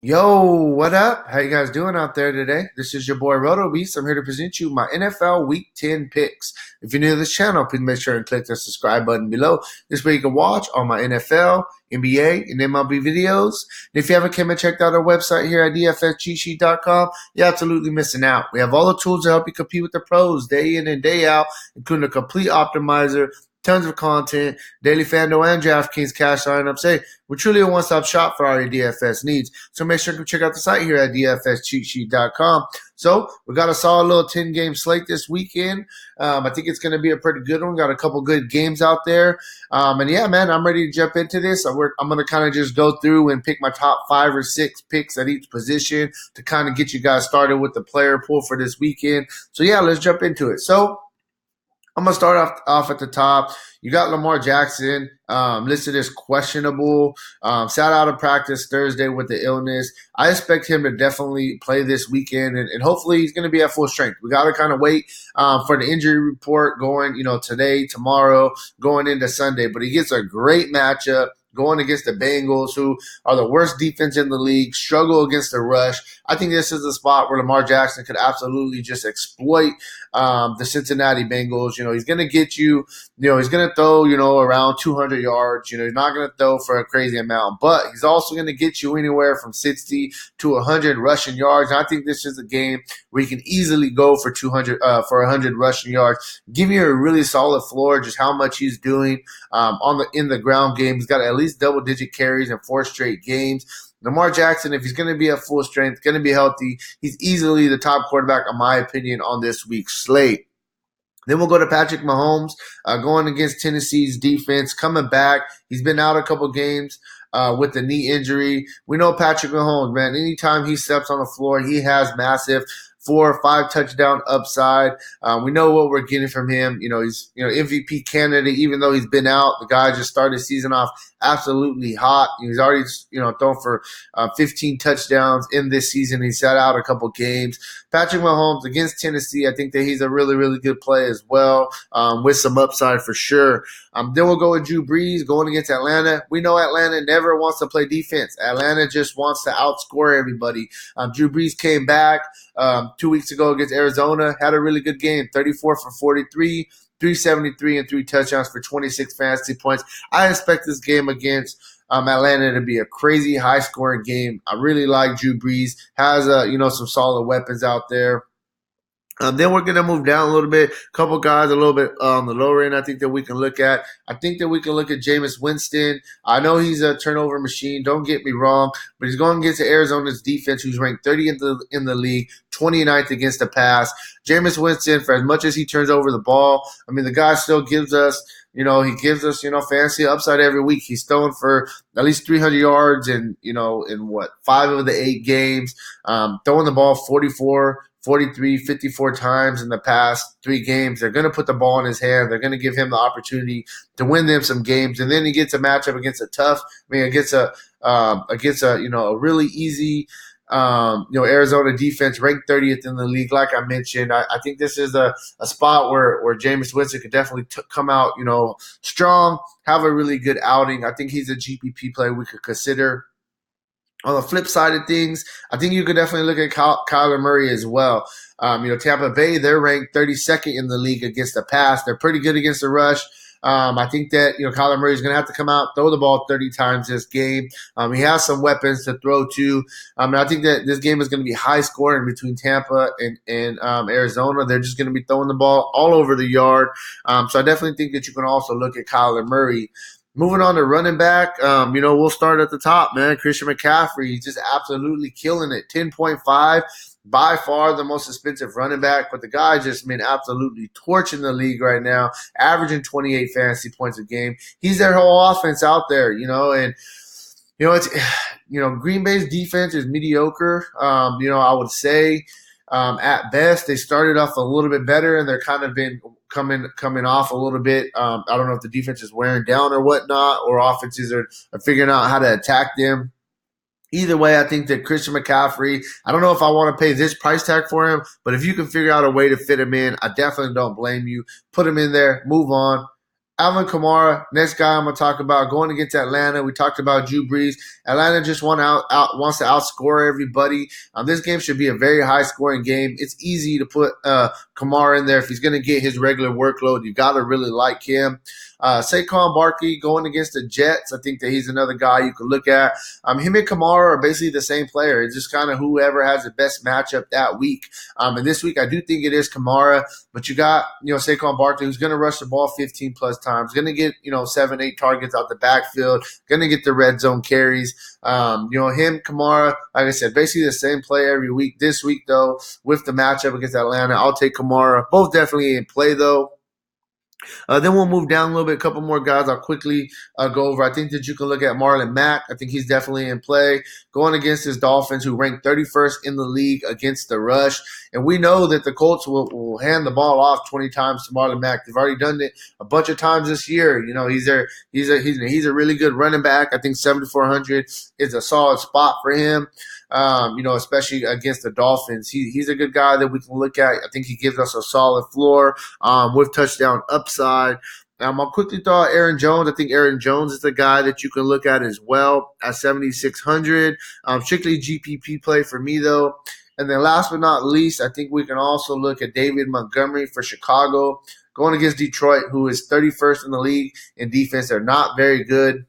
Yo, what up? How you guys doing out there today? This is your boy Roto Beast. I'm here to present you my NFL Week 10 picks. If you're new to this channel, please make sure and click the subscribe button below. This way you can watch all my NFL, NBA, and MLB videos. And if you haven't come and checked out our website here at dfscheatsheet.com, you're absolutely missing out. We have all the tools to help you compete with the pros day in and day out, including a complete optimizer, tons of content, daily FanDuel and DraftKings cash lineups. Hey, we're truly a one-stop shop for all your DFS needs. So make sure to check out the site here at dfscheatsheet.com. So we got a solid little 10-game slate this weekend. I think it's going to be a pretty good one. Got a couple good games out there. And yeah, man, I'm ready to jump into this. I'm going to kind of just go through and pick my top 5 or 6 picks at each position to kind of get you guys started with the player pool for this weekend. So yeah, let's jump into it. So I'm going to start off at the top. You got Lamar Jackson listed as questionable. Sat out of practice Thursday with the illness. I expect him to definitely play this weekend, and hopefully he's going to be at full strength. We got to kind of wait for the injury report going, today, tomorrow, going into Sunday. But he gets a great matchup going against the Bengals, who are the worst defense in the league, struggle against the rush. I think this is a spot where Lamar Jackson could absolutely just exploit the Cincinnati Bengals. He's going to get you, he's going to throw, around 200 yards. He's not going to throw for a crazy amount, but he's also going to get you anywhere from 60 to 100 rushing yards. And I think this is a game where you can easily go for 100 rushing yards. Give you a really solid floor, just how much he's doing in the ground game. He's got at least double-digit carries in 4 straight games. Lamar Jackson, if he's going to be at full strength, going to be healthy, he's easily the top quarterback, in my opinion, on this week's slate. Then we'll go to Patrick Mahomes going against Tennessee's defense, coming back. He's been out a couple games with the knee injury. We know Patrick Mahomes, man, anytime he steps on the floor, he has massive 4 or 5 touchdown upside. We know what we're getting from him. He's MVP candidate, even though he's been out. The guy just started the season off absolutely hot. He's already thrown for 15 touchdowns in this season. He sat out a couple games. Patrick Mahomes against Tennessee, I think that he's a really, really good play as well, with some upside for sure. Then we'll go with Drew Brees going against Atlanta. We know Atlanta never wants to play defense. Atlanta just wants to outscore everybody. Drew Brees came back 2 weeks ago against Arizona, had a really good game, 34 for 43, 373 and 3 touchdowns for 26 fantasy points. I expect this game against Atlanta to be a crazy high-scoring game. I really like Drew Brees. Has some solid weapons out there. Then we're going to move down a little bit. A couple guys a little bit on the lower end I think that we can look at. I think that we can look at Jameis Winston. I know he's a turnover machine. Don't get me wrong. But he's going against Arizona's defense, who's ranked 30th in the league, 29th against the pass. Jameis Winston, for as much as he turns over the ball, the guy still gives us fantasy upside every week. He's throwing for at least 300 yards in 5 of the 8 games, throwing the ball 44, 43, 54 times in the past 3 games. They're going to put the ball in his hand. They're going to give him the opportunity to win them some games. And then he gets a matchup against a really easy Arizona defense, ranked 30th in the league. Like I mentioned, I think this is a spot where Jameis Winston could definitely come out, strong, have a really good outing. I think he's a GPP play we could consider. On the flip side of things, I think you could definitely look at Kyler Murray as well. Tampa Bay, they're ranked 32nd in the league against the pass. They're pretty good against the rush. I think that, Kyler Murray is going to have to come out, throw the ball 30 times this game. He has some weapons to throw to. I think that this game is going to be high scoring between Tampa and Arizona. They're just going to be throwing the ball all over the yard. So I definitely think that you can also look at Kyler Murray. Moving on to running back, we'll start at the top, man. Christian McCaffrey, he's just absolutely killing it. 10.5, by far the most expensive running back, but the guy just been absolutely torching the league right now, averaging 28 fantasy points a game. He's their whole offense out there, and it's Green Bay's defense is mediocre. I would say at best they started off a little bit better, and they're kind of been coming off a little bit. I don't know if the defense is wearing down or whatnot, or offenses are figuring out how to attack them. Either way, I think that Christian McCaffrey, I don't know if I want to pay this price tag for him, but if you can figure out a way to fit him in, I definitely don't blame you. Put him in there, move on. Alvin Kamara, next guy I'm gonna talk about going against Atlanta. We talked about Drew Brees. Atlanta just wants to outscore everybody. This game should be a very high scoring game. It's easy to put Kamara in there if he's gonna get his regular workload. You gotta really like him. Saquon Barkley going against the Jets. I think that he's another guy you can look at. Him and Kamara are basically the same player. It's just kind of whoever has the best matchup that week. And this week, I do think it is Kamara, but you got, Saquon Barkley, who's going to rush the ball 15 plus times, going to get, 7, 8 targets out the backfield, going to get the red zone carries. Him, Kamara, like I said, basically the same play every week. This week, though, with the matchup against Atlanta, I'll take Kamara. Both definitely in play, though. Then we'll move down a little bit. A couple more guys I'll quickly go over. I think that you can look at Marlon Mack. I think he's definitely in play. Going against his Dolphins, who ranked 31st in the league against the rush. And we know that the Colts will hand the ball off 20 times to Marlon Mack. They've already done it a bunch of times this year. He's a really good running back. I think 7,400 is a solid spot for him. Especially against the Dolphins. He's a good guy that we can look at. I think he gives us a solid floor with touchdown upside. I'll quickly throw out Aaron Jones. I think Aaron Jones is the guy that you can look at as well at 7,600. Strictly GPP play for me, though. And then last but not least, I think we can also look at David Montgomery for Chicago. Going against Detroit, who is 31st in the league in defense. They're not very good.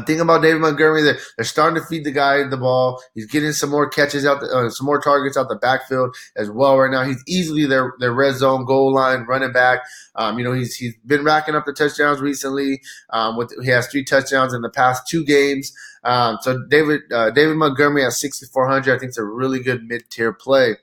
Thing about David Montgomery, they're starting to feed the guy the ball. He's getting some more catches out, some more targets out the backfield as well. Right now, he's easily their red zone goal line running back. He's been racking up the touchdowns recently. He has 3 touchdowns in the past 2 games. So David Montgomery at 6,400, I think it's a really good mid-tier play.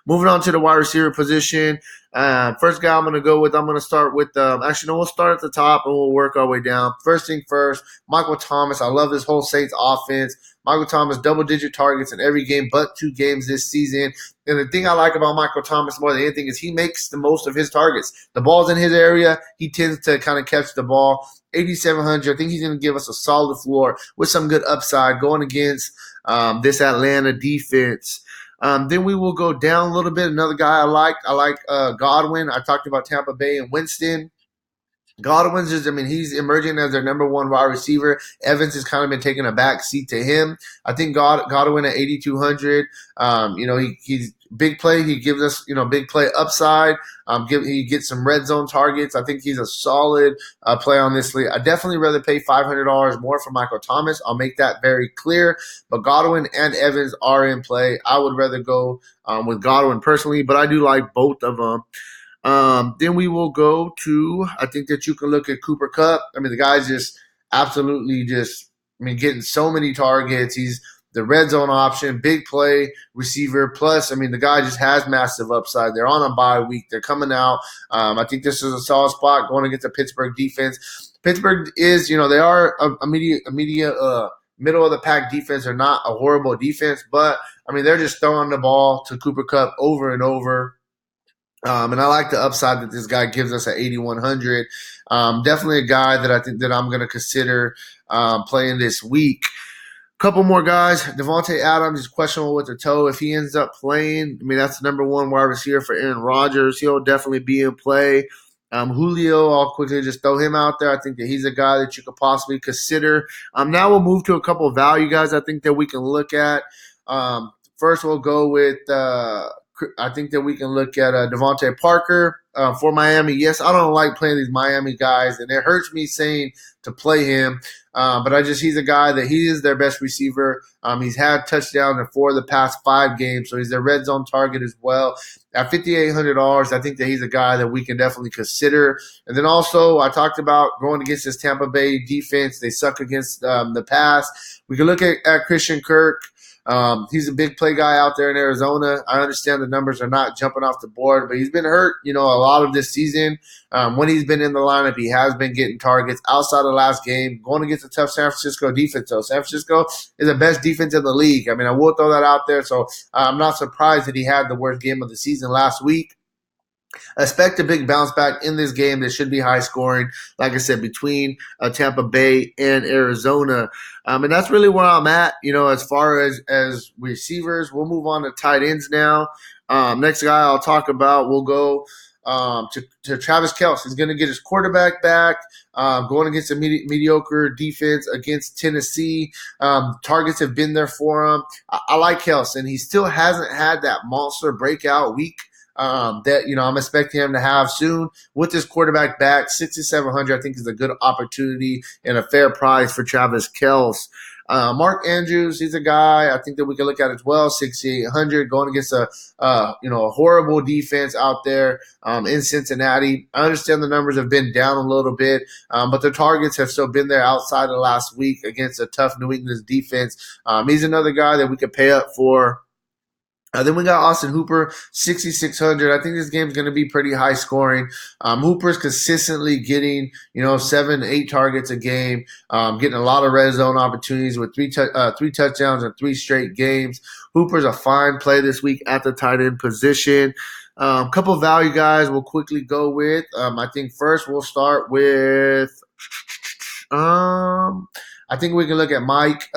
Moving on to the wide receiver position. First guy I'm going to start with, we'll start at the top and we'll work our way down. First thing first, Michael Thomas. I love this whole Saints offense. Michael Thomas, double-digit targets in every game but 2 games this season. And the thing I like about Michael Thomas more than anything is he makes the most of his targets. The ball's in his area. He tends to kind of catch the ball. 8,700. I think he's going to give us a solid floor with some good upside going against this Atlanta defense. Then we will go down a little bit. Another guy I like Godwin. I talked about Tampa Bay and Winston. Godwin's he's emerging as their number 1 wide receiver. Evans has kind of been taking a back seat to him. I think Godwin at 8,200. He's big play. He gives us, big play upside. He gets some red zone targets. I think he's a solid play on this league. I definitely rather pay $500 more for Michael Thomas. I'll make that very clear. But Godwin and Evans are in play. I would rather go with Godwin personally, but I do like both of them. Then we will go to, I think that you can look at Cooper Kupp. The guy's just absolutely getting so many targets. He's the red zone option, big play receiver. Plus, the guy just has massive upside. They're on a bye week. They're coming out. I think this is a solid spot going against the Pittsburgh defense. Pittsburgh is, they are a middle of the pack defense. They're not a horrible defense, but they're just throwing the ball to Cooper Kupp over and over. And I like the upside that this guy gives us at 8,100. Definitely a guy that I think that I'm going to consider playing this week. Couple more guys. Devontae Adams is questionable with the toe. If he ends up playing, that's the number 1 wide receiver for Aaron Rodgers. He'll definitely be in play. Julio, I'll quickly just throw him out there. I think that he's a guy that you could possibly consider. Now we'll move to a couple of value guys I think that we can look at. First, we'll go with I think that we can look at Devontae Parker for Miami. Yes, I don't like playing these Miami guys, and it hurts me saying to play him. But he's a guy that he is their best receiver. He's had touchdowns in 4 of the past 5 games, so he's their red zone target as well. At $5,800, I think that he's a guy that we can definitely consider. And then also, I talked about going against this Tampa Bay defense. They suck against the pass. We can look at Christian Kirk. He's a big play guy out there in Arizona. I understand the numbers are not jumping off the board, but he's been hurt, a lot of this season. When he's been in the lineup, he has been getting targets outside of the last game, going against a tough San Francisco defense. So San Francisco is the best defense in the league. I will throw that out there. So I'm not surprised that he had the worst game of the season last week. Expect a big bounce back in this game. That should be high scoring, like I said, between Tampa Bay and Arizona. And that's really where I'm at, as far as receivers. We'll move on to tight ends now. Next guy I'll talk about, we'll go to Travis Kelce. He's going to get his quarterback back, going against a mediocre defense against Tennessee. Targets have been there for him. I like Kelce, and he still hasn't had that monster breakout week that I'm expecting him to have soon. With his quarterback back, 6,700 I think is a good opportunity and a fair price for Travis Kelce. Mark Andrews, he's a guy I think that we can look at as well. 6,800 going against a horrible defense out there in Cincinnati. I understand the numbers have been down a little bit, but the targets have still been there outside of last week against a tough New England defense. He's another guy that we could pay up for. Then we got Austin Hooper, 6,600. I think this game's going to be pretty high scoring. Hooper's consistently getting, 7, 8 targets a game, getting a lot of red zone opportunities with three touchdowns in 3 straight games. Hooper's a fine play this week at the tight end position. Couple of value guys we'll quickly go with. I think first we'll start with, I think we can look at Mike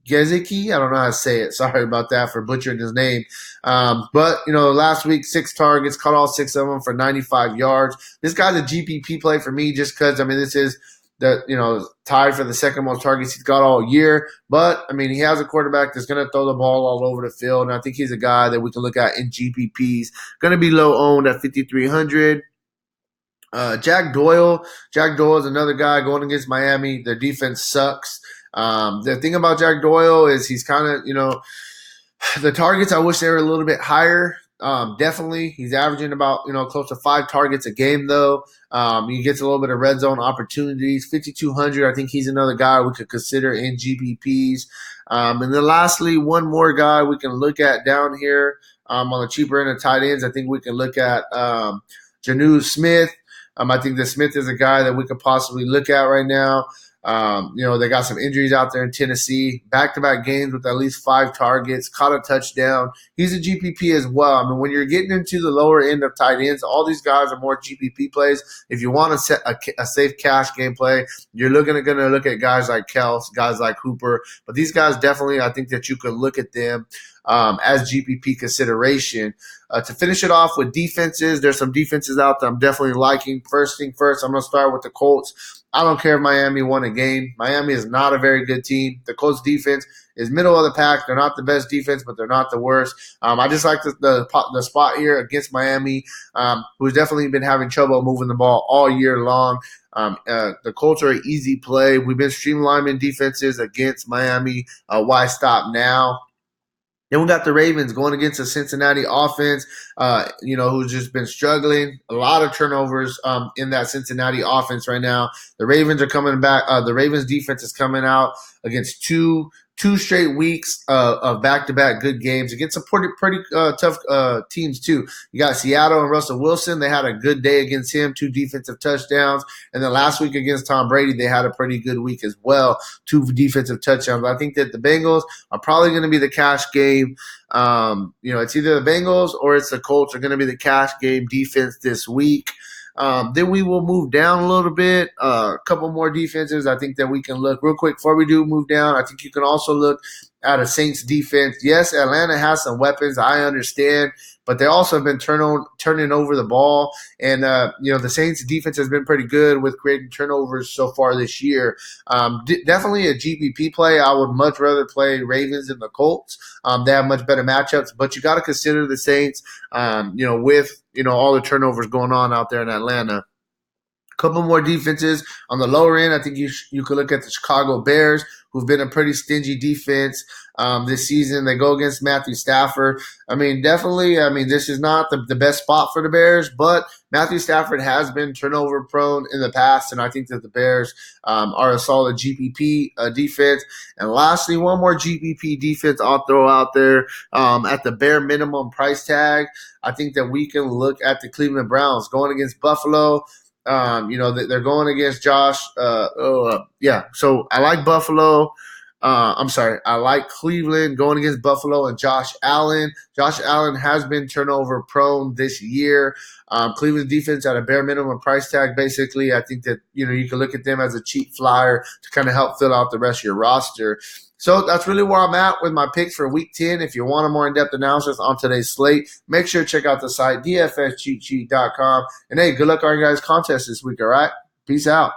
Gesicki. I don't know how to say it. Sorry about that for butchering his name. But last week, 6 targets, caught all 6 of them for 95 yards. This guy's a GPP play for me just because, this is tied for the second most targets he's got all year. But, he has a quarterback that's going to throw the ball all over the field, and I think he's a guy that we can look at in GPPs. Going to be low owned at 5,300. Jack Doyle. Jack Doyle is another guy going against Miami. Their defense sucks. The thing about Jack Doyle is he's kind of, the targets, I wish they were a little bit higher. Definitely. He's averaging about, close to 5 targets a game, though. He gets a little bit of red zone opportunities. 5,200, I think he's another guy we could consider in GPPs. And then lastly, one more guy we can look at down here on the cheaper end of tight ends. I think we can look at Jonnu Smith. I think that Smith is a guy that we could possibly look at right now. They got some injuries out there in Tennessee. Back-to-back games with at least 5 targets, caught a touchdown. He's a GPP as well. When you're getting into the lower end of tight ends, all these guys are more GPP plays. If you want to set a safe cash game play, you're going to look at guys like Kelce, guys like Hooper. But these guys definitely, I think that you could look at them as GPP consideration. To finish it off with defenses, there's some defenses out that I'm definitely liking. First thing first, I'm going to start with the Colts. I don't care if Miami won a game. Miami is not a very good team. The Colts defense is middle of the pack. They're not the best defense, but they're not the worst. I just like the spot here against Miami, who's definitely been having trouble moving the ball all year long. The Colts are an easy play. We've been streamlining defenses against Miami. Why stop now? Then we got the Ravens going against the Cincinnati offense, who's just been struggling. A lot of turnovers in that Cincinnati offense right now. The Ravens are coming back. The Ravens defense is coming out against two straight weeks of back-to-back good games against some pretty tough teams too. You got Seattle and Russell Wilson. They had a good day against him, 2 defensive touchdowns. And then last week against Tom Brady, they had a pretty good week as well, 2 defensive touchdowns. I think that the Bengals are probably going to be the cash game. It's either the Bengals or it's the Colts are going to be the cash game defense this week. Then we will move down a little bit. A couple more defenses I think that we can look real quick before we do move down. I think you can also look at a Saints defense. Yes, Atlanta has some weapons. I understand. But they also have been turning over the ball. And, the Saints defense has been pretty good with creating turnovers so far this year. Definitely a GPP play. I would much rather play Ravens than the Colts. They have much better matchups. But you got to consider the Saints, with, all the turnovers going on out there in Atlanta. Couple more defenses on the lower end. I think you could look at the Chicago Bears, who've been a pretty stingy defense this season. They go against Matthew Stafford. Definitely, this is not the best spot for the Bears, but Matthew Stafford has been turnover prone in the past, and I think that the Bears are a solid GPP defense. And lastly, one more GPP defense I'll throw out there at the bare minimum price tag. I think that we can look at the Cleveland Browns going against Buffalo. They're going against Josh. So I like Buffalo. I like Cleveland going against Buffalo and Josh Allen. Josh Allen has been turnover prone this year. Cleveland's defense at a bare minimum price tag, basically. I think that, you can look at them as a cheap flyer to kind of help fill out the rest of your roster. So that's really where I'm at with my picks for Week 10. If you want a more in-depth analysis on today's slate, make sure to check out the site, dfscheatsheet.com. And hey, good luck on your guys' contest this week, all right? Peace out.